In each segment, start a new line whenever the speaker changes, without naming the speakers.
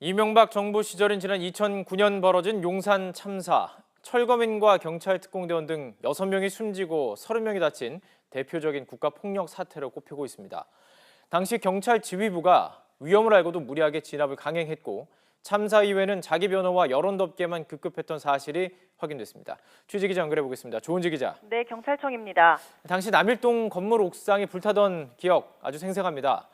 이명박 정부 시절인 지난 2009년 벌어진 용산 참사, 철거민과 경찰 특공대원 등 6명이 숨지고 30명이 다친 대표적인 국가폭력 사태로 꼽히고 있습니다. 당시 경찰 지휘부가 위험을 알고도 무리하게 진압을 강행했고 참사 이후에는 자기 변호와 여론 덮개만 급급했던 사실이 확인됐습니다. 취재 기자 연결해 보겠습니다. 조은지 기자.
네, 경찰청입니다.
당시 남일동 건물 옥상이 불타던 기억 아주 생생합니다.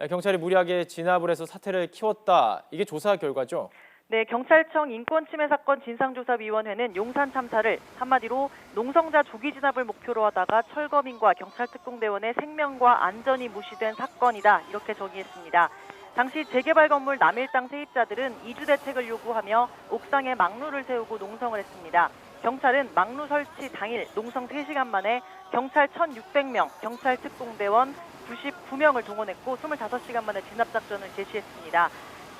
경찰이 무리하게 진압을 해서 사태를 키웠다. 이게 조사 결과죠?
네, 경찰청 인권침해 사건 진상조사위원회는 용산 참사를 한마디로 농성자 조기 진압을 목표로 하다가 철거민과 경찰 특공대원의 생명과 안전이 무시된 사건이다. 이렇게 정의했습니다. 당시 재개발 건물 남일당 세입자들은 이주 대책을 요구하며 옥상에 막루를 세우고 농성을 했습니다. 경찰은 막루 설치 당일 농성 3시간 만에 경찰 1,600명, 경찰 특공대원 99명을 동원했고 25시간 만에 진압작전을 개시했습니다.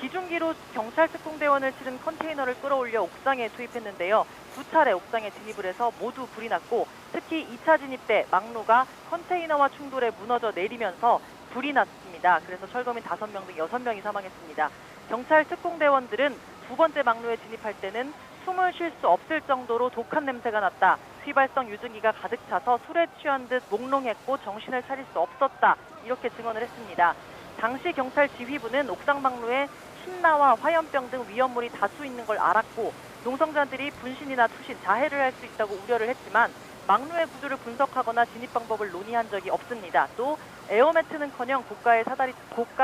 기중기로 경찰 특공대원을 실은 컨테이너를 끌어올려 옥상에 투입했는데요. 2차례 옥상에 진입을 해서 모두 불이 났고 특히 2차 진입 때 막루가 컨테이너와 충돌해 무너져 내리면서 불이 났습니다. 그래서 철거민 5명 등 6명이 사망했습니다. 경찰 특공대원들은 두 번째 막루에 진입할 때는 숨을 쉴 수 없을 정도로 독한 냄새가 났다. 휘발성 유증기가 가득 차서 술에 취한 듯 몽롱했고 정신을 차릴 수 없었다. 이렇게 증언을 했습니다. 당시 경찰 지휘부는 옥상 막루에 신나와 화염병 등 위험물이 다수 있는 걸 알았고 농성자들이 분신이나 투신, 자해를 할 수 있다고 우려를 했지만 막루의 구조를 분석하거나 진입 방법을 논의한 적이 없습니다. 또 에어매트는커녕 고가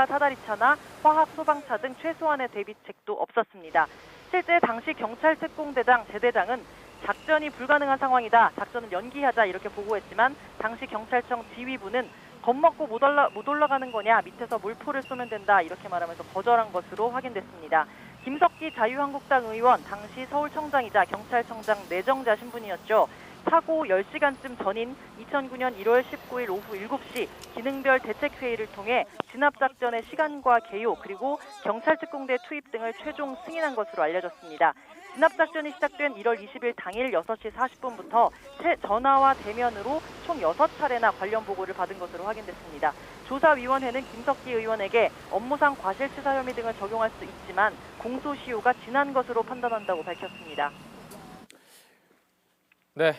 사다리차나 화학 소방차 등 최소한의 대비책도 없었습니다. 실제 당시 경찰 특공대장 제대장은 작전이 불가능한 상황이다. 작전을 연기하자 이렇게 보고했지만 당시 경찰청 지휘부는 겁먹고 못 올라가는 거냐, 밑에서 물포를 쏘면 된다 이렇게 말하면서 거절한 것으로 확인됐습니다. 김석기 자유한국당 의원, 당시 서울청장이자 경찰청장 내정자 신분이었죠. 사고 10시간쯤 전인 2009년 1월 19일 오후 7시 기능별 대책회의를 통해 진압작전의 시간과 개요 그리고 경찰 특공대 투입 등을 최종 승인한 것으로 알려졌습니다. 진압작전이 시작된 1월 20일 당일 6시 40분부터 전화와 대면으로 총 6차례나 관련 보고를 받은 것으로 확인됐습니다. 조사위원회는 김석기 의원에게 업무상 과실치사 혐의 등을 적용할 수 있지만 공소시효가 지난 것으로 판단한다고 밝혔습니다.
네,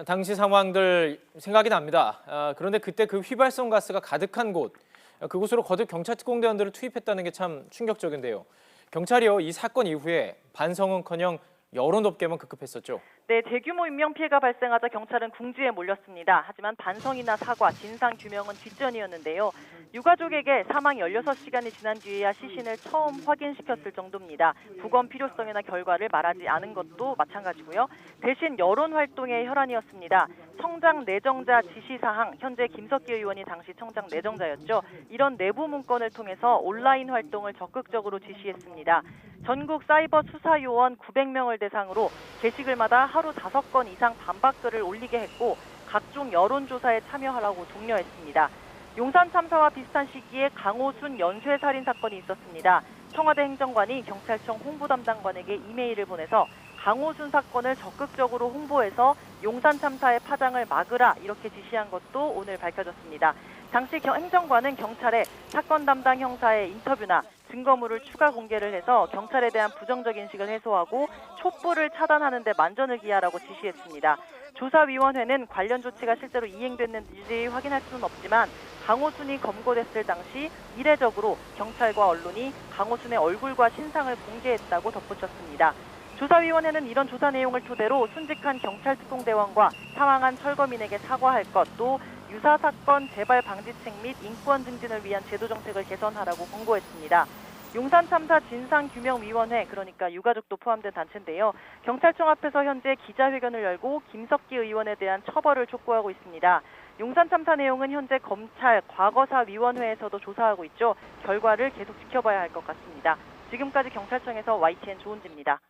당시 상황들 생각이 납니다. 그런데 그때 그 휘발성 가스가 가득한 곳, 그곳으로 거듭 경찰 특공대원들을 투입했다는 게 참 충격적인데요. 경찰이요, 이 사건 이후에 반성은커녕 여론 덮개만 급급했었죠. 네,
대규모 인명피해가 발생하자 경찰은 궁지에 몰렸습니다. 하지만 반성이나 사과, 진상규명은 뒷전이었는데요. 유가족에게 사망 16시간이 지난 뒤에야 시신을 처음 확인시켰을 정도입니다. 부검 필요성이나 결과를 말하지 않은 것도 마찬가지고요. 대신 여론활동의 혈안이었습니다. 청장 내정자 지시사항, 현재 김석기 의원이 당시 청장 내정자였죠. 이런 내부 문건을 통해서 온라인 활동을 적극적으로 지시했습니다. 전국 사이버 수사 요원 900명을 대상으로 게시글마다 하루 5건 이상 반박글을 올리게 했고 각종 여론조사에 참여하라고 독려했습니다. 용산 참사와 비슷한 시기에 강호순 연쇄살인 사건이 있었습니다. 청와대 행정관이 경찰청 홍보담당관에게 이메일을 보내서 강호순 사건을 적극적으로 홍보해서 용산 참사의 파장을 막으라 이렇게 지시한 것도 오늘 밝혀졌습니다. 당시 행정관은 경찰에 사건 담당 형사의 인터뷰나 증거물을 추가 공개를 해서 경찰에 대한 부정적 인식을 해소하고 촛불을 차단하는 데 만전을 기하라고 지시했습니다. 조사위원회는 관련 조치가 실제로 이행됐는지 확인할 수는 없지만 강호순이 검거됐을 당시 이례적으로 경찰과 언론이 강호순의 얼굴과 신상을 공개했다고 덧붙였습니다. 조사위원회는 이런 조사 내용을 토대로 순직한 경찰 특공대원과 사망한 철거민에게 사과할 것, 또 유사 사건 재발 방지책 및 인권 증진을 위한 제도 정책을 개선하라고 권고했습니다. 용산 참사 진상규명위원회, 그러니까 유가족도 포함된 단체인데요. 경찰청 앞에서 현재 기자회견을 열고 김석기 의원에 대한 처벌을 촉구하고 있습니다. 용산 참사 내용은 현재 검찰 과거사위원회에서도 조사하고 있죠. 결과를 계속 지켜봐야 할 것 같습니다. 지금까지 경찰청에서 YTN 조은지입니다.